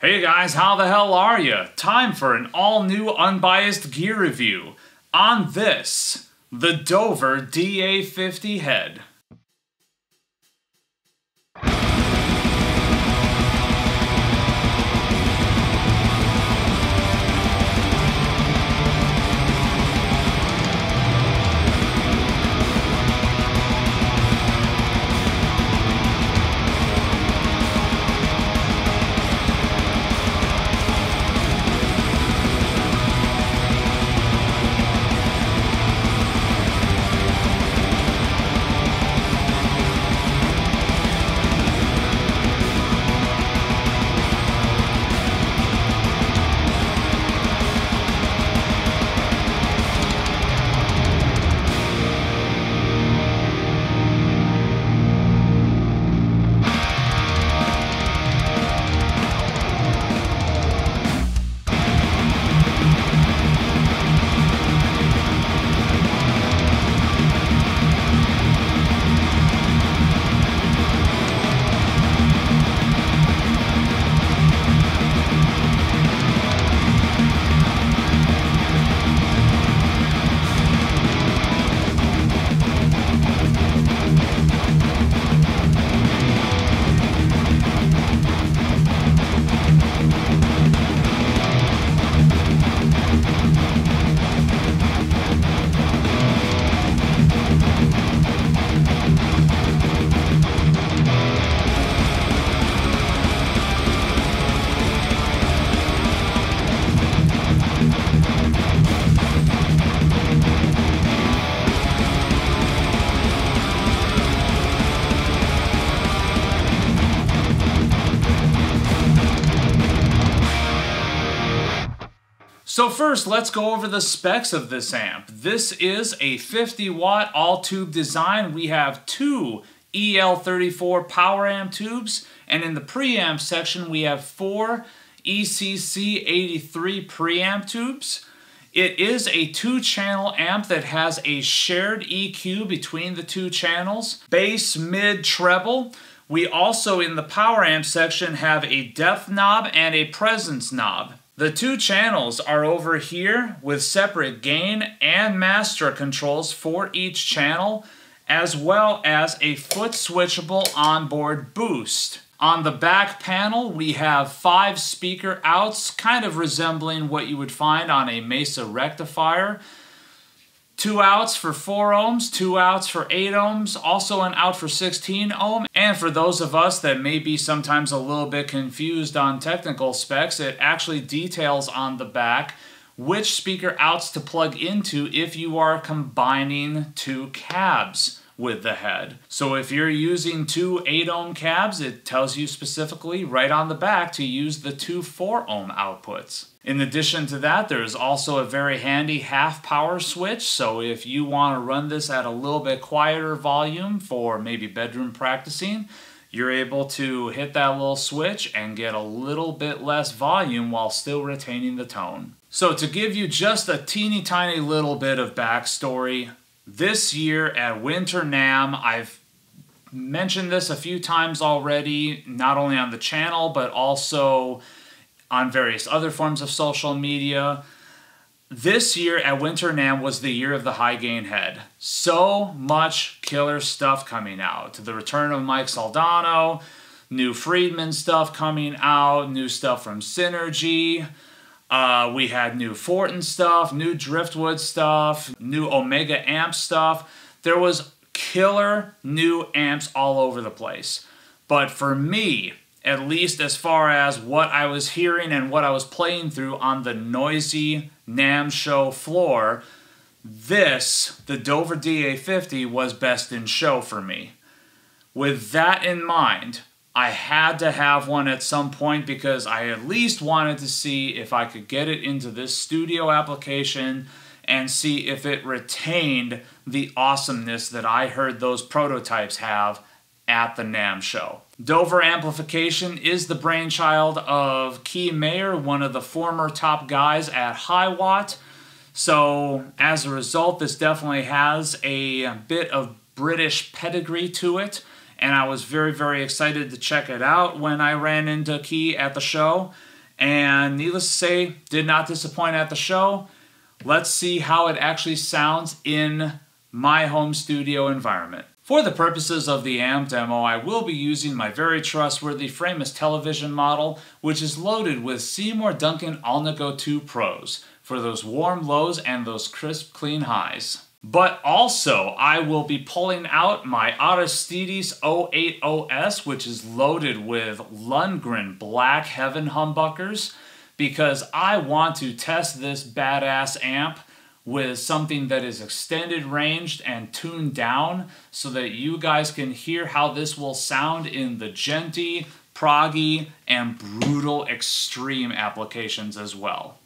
Hey guys, how the hell are you? Time for an all-new unbiased gear review. On this, the Dover DA-50 head. So first, let's go over the specs of this amp. This is a 50 watt all tube design. We have two EL34 power amp tubes, and in the preamp section we have four ECC83 preamp tubes. It is a two-channel amp that has a shared EQ between the two channels, bass, mid, treble. We also, in the power amp section, have a depth knob and a presence knob. The two channels are over here with separate gain and master controls for each channel, as well as a foot switchable onboard boost. On the back panel, we have 5 speaker outs, kind of resembling what you would find on a Mesa rectifier. 2 outs for 4 ohms, 2 outs for 8 ohms, also an out for 16 ohm. And for those of us that may be sometimes a little bit confused on technical specs, it actually details on the back which speaker outs to plug into if you are combining 2 cabs with the head. So if you're using 2 8 ohm cabs, it tells you specifically right on the back to use the 2 4 ohm outputs. In addition to that, there's also a very handy half power switch, so if you want to run this at a little bit quieter volume for maybe bedroom practicing, you're able to hit that little switch and get a little bit less volume while still retaining the tone. So to give you just a teeny tiny little bit of backstory, this year at Winter NAMM, I've mentioned this a few times already, not only on the channel, but also on various other forms of social media. This year at Winter NAMM was the year of the high gain head. So much killer stuff coming out. The return of Mike Soldano, new Friedman stuff coming out, new stuff from Synergy. We had new Fortin stuff, new Driftwood stuff, new Omega amp stuff. There was killer new amps all over the place. But for me, at least as far as what I was hearing and what I was playing through on the noisy NAMM show floor, the Dover DA-50 was best in show for me. With that in mind, I had to have one at some point because I at least wanted to see if I could get it into this studio application and see if it retained the awesomeness that I heard those prototypes have at the NAMM show. Dover amplification is the brainchild of Key Mayer, one of the former top guys at Hiwatt. So as a result, this definitely has a bit of British pedigree to it. and I was very, very excited to check it out when I ran into Key at the show. And needless to say, did not disappoint at the show. Let's see how it actually sounds in my home studio environment. For the purposes of the amp demo, I will be using my very trustworthy frameless television model, which is loaded with Seymour Duncan Alnico 2 Pros for those warm lows and those crisp, clean highs. But also, I will be pulling out my Aristides 080S, which is loaded with Lundgren Black Heaven humbuckers, because I want to test this badass amp with something that is extended ranged and tuned down so that you guys can hear how this will sound in the djenty, proggy, and brutal extreme applications as well.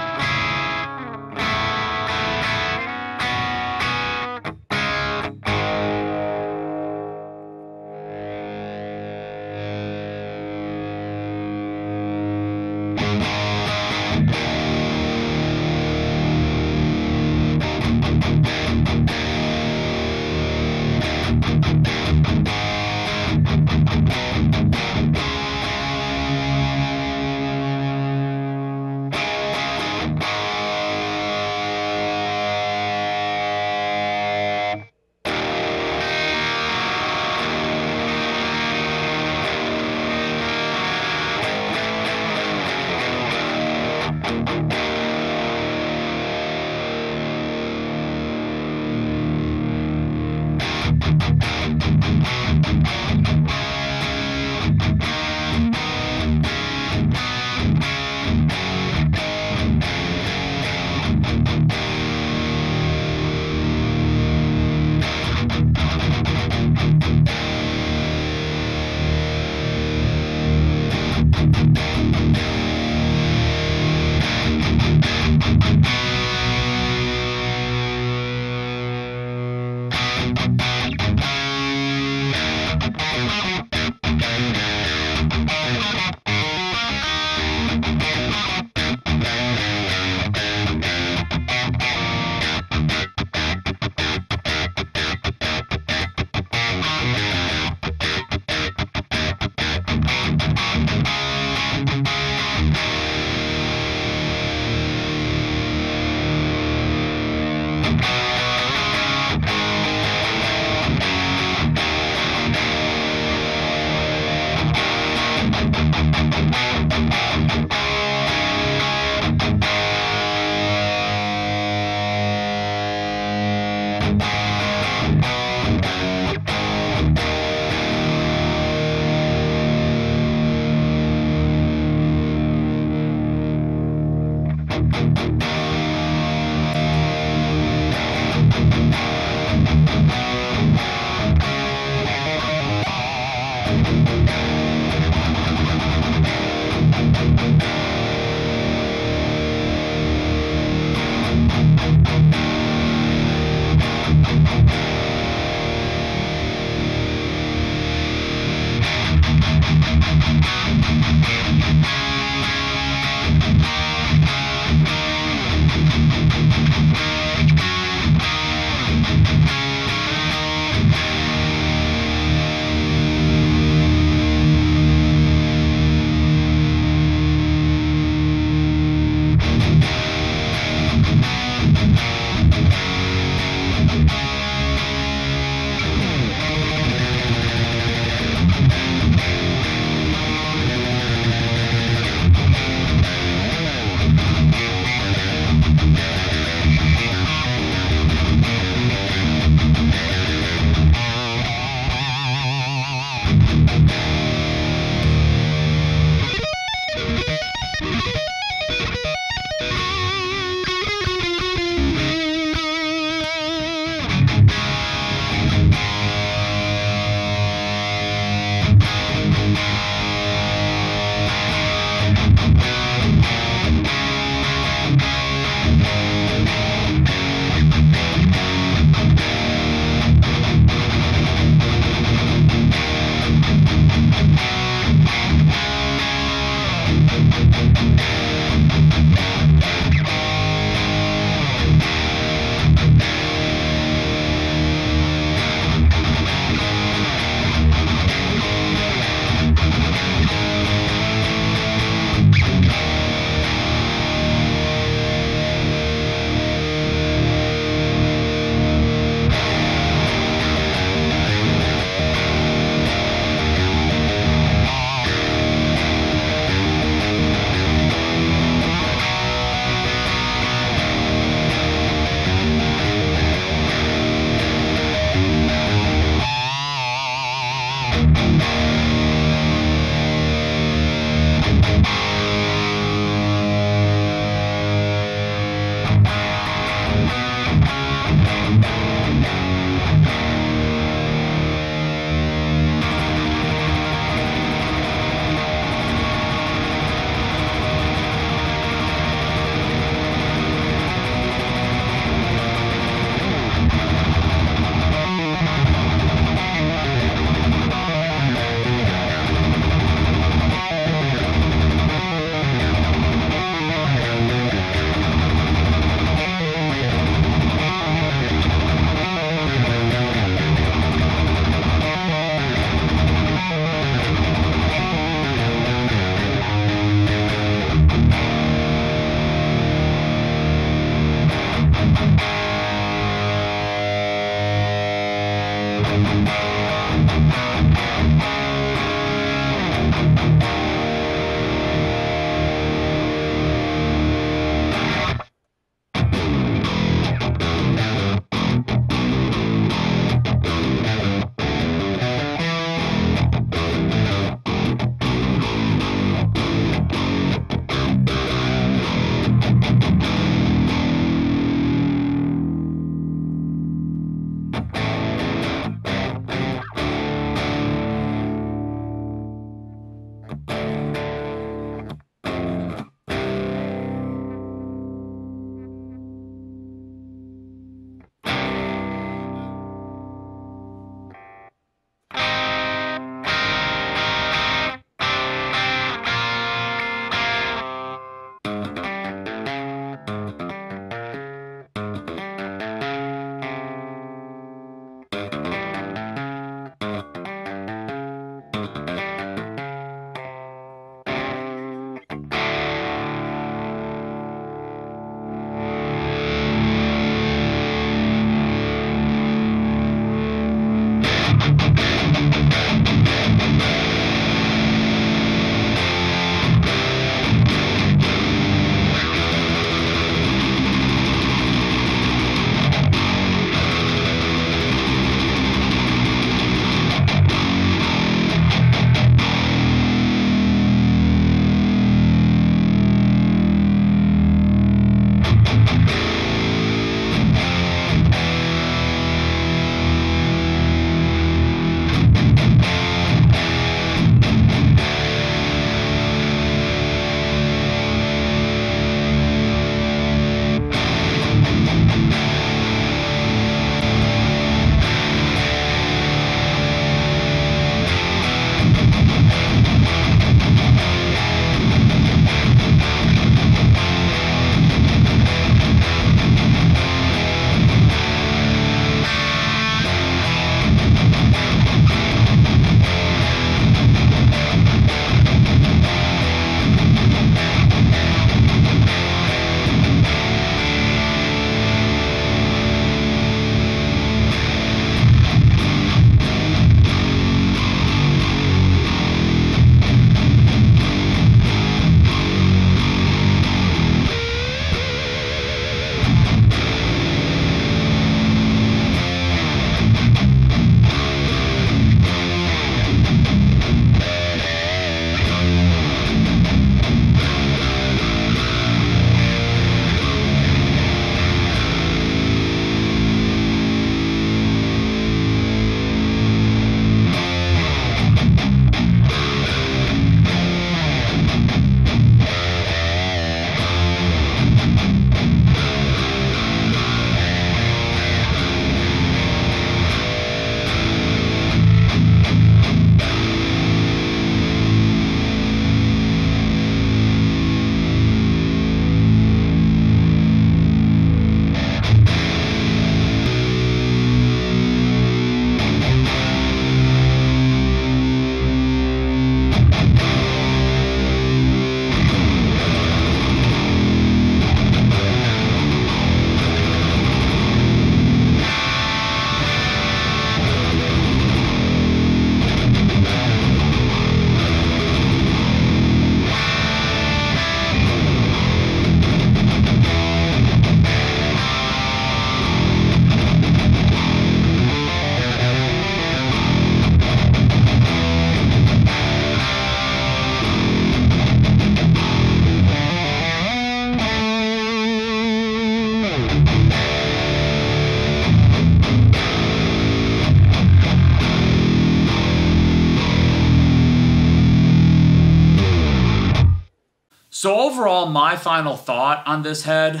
So overall, my final thought on this head,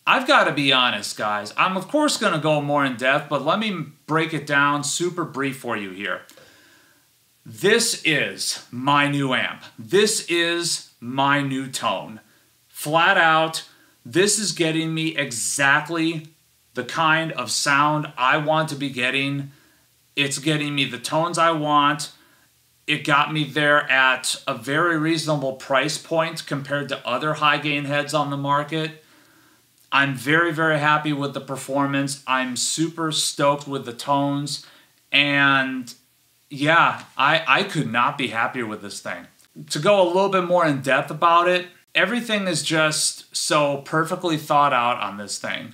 I've got to be honest, guys. I'm of course going to go more in depth, but let me break it down super brief for you here. This is my new amp. This is my new tone. Flat out, this is getting me exactly the kind of sound I want to be getting. It's getting me the tones I want. It got me there at a very reasonable price point compared to other high gain heads on the market. I'm very, very happy with the performance. I'm super stoked with the tones. And yeah, I could not be happier with this thing. To go a little bit more in depth about it, everything is just so perfectly thought out on this thing.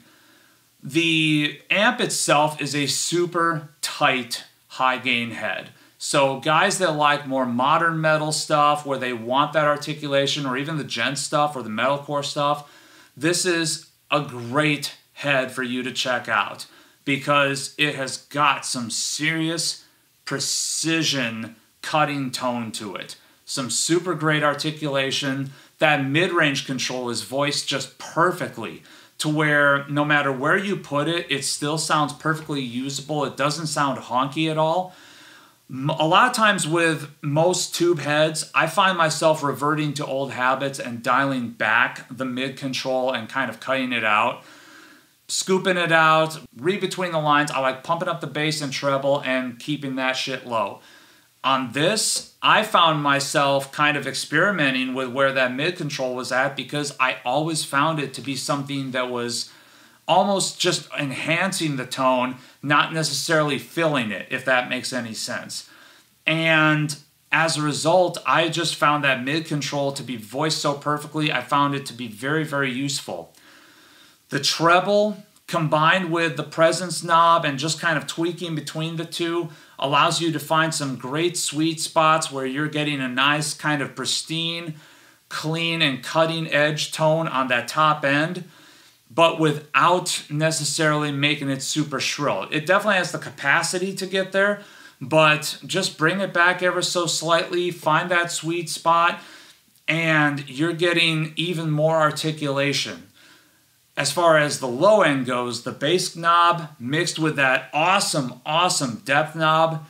The amp itself is a super tight high gain head. So guys that like more modern metal stuff where they want that articulation, or even the gent stuff or the metalcore stuff, this is a great head for you to check out because it has got some serious precision cutting tone to it. Some super great articulation. That mid-range control is voiced just perfectly to where no matter where you put it, it still sounds perfectly usable. It doesn't sound honky at all. A lot of times with most tube heads, I find myself reverting to old habits and dialing back the mid control and kind of cutting it out, scooping it out, read between the lines. I like pumping up the bass and treble and keeping that shit low. On this, I found myself kind of experimenting with where that mid control was at because I always found it to be something that was almost just enhancing the tone, not necessarily filling it, if that makes any sense. And as a result, I just found that mid control to be voiced so perfectly. I found it to be very, very useful. The treble, combined with the presence knob and just kind of tweaking between the two, allows you to find some great sweet spots where you're getting a nice kind of pristine, clean, and cutting edge tone on that top end, but without necessarily making it super shrill. It definitely has the capacity to get there, but just bring it back ever so slightly, find that sweet spot, and you're getting even more articulation. As far as the low end goes, the bass knob mixed with that awesome, awesome depth knob,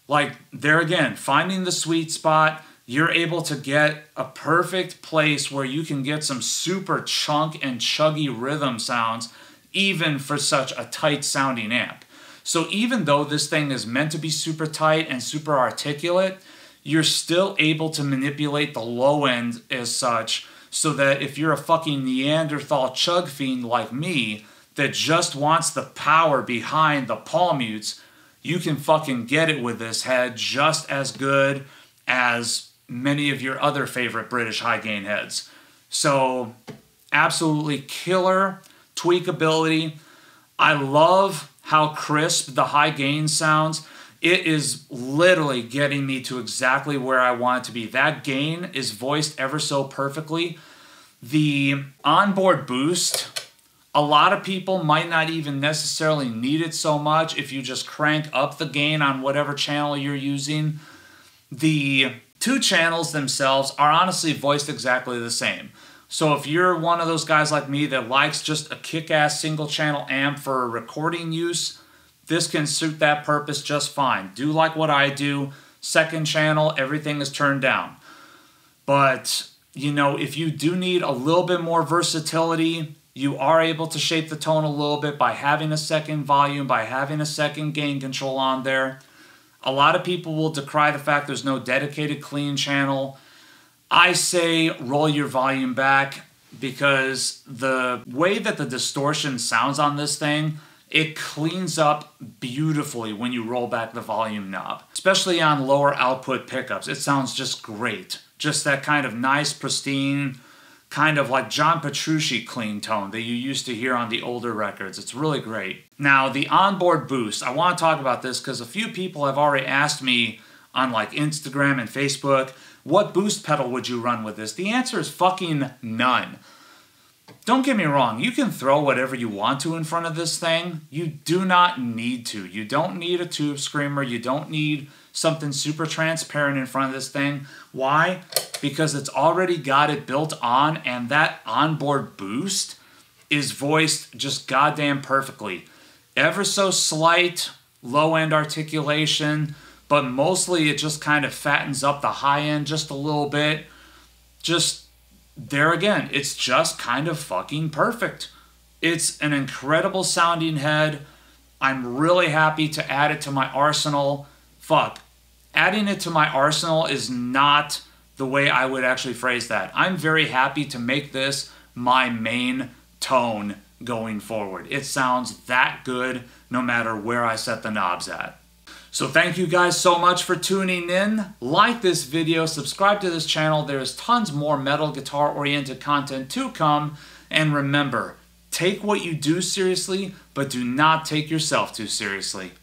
like there again, finding the sweet spot, you're able to get a perfect place where you can get some super chunk and chuggy rhythm sounds, even for such a tight sounding amp. So even though this thing is meant to be super tight and super articulate, you're still able to manipulate the low end as such, so that if you're a fucking Neanderthal chug fiend like me that just wants the power behind the palm mutes, you can fucking get it with this head just as good as many of your other favorite British high gain heads. So absolutely killer tweakability. I love how crisp the high gain sounds. It is literally getting me to exactly where I want it to be. That gain is voiced ever so perfectly. The onboard boost, a lot of people might not even necessarily need it so much if you just crank up the gain on whatever channel you're using. The two channels themselves are honestly voiced exactly the same. So if you're one of those guys like me that likes just a kick-ass single channel amp for recording use, this can suit that purpose just fine. Do like what I do. Second channel, everything is turned down. But, you know, if you do need a little bit more versatility, you are able to shape the tone a little bit by having a second volume, by having a second gain control on there. A lot of people will decry the fact there's no dedicated clean channel. I say roll your volume back because the way that the distortion sounds on this thing, it cleans up beautifully when you roll back the volume knob, especially on lower output pickups. It sounds just great. Just that kind of nice, pristine, kind of like John Petrucci clean tone that you used to hear on the older records. It's really great. Now, the onboard boost. I want to talk about this because a few people have already asked me on like Instagram and Facebook, what boost pedal would you run with this? The answer is fucking none. Don't get me wrong, you can throw whatever you want to in front of this thing. You do not need to. You don't need a tube screamer. You don't need something super transparent in front of this thing. Why? because it's already got it built on, and that onboard boost is voiced just goddamn perfectly. Ever so slight low-end articulation, but mostly it just kind of fattens up the high end just a little bit. Just there again, it's just kind of fucking perfect. It's an incredible sounding head. I'm really happy to add it to my arsenal. Fuck. Adding it to my arsenal is not the way I would actually phrase that. I'm very happy to make this my main tone going forward. It sounds that good no matter where I set the knobs at. So thank you guys so much for tuning in. Like this video, subscribe to this channel. There's tons more metal guitar oriented content to come. And remember, take what you do seriously, but do not take yourself too seriously.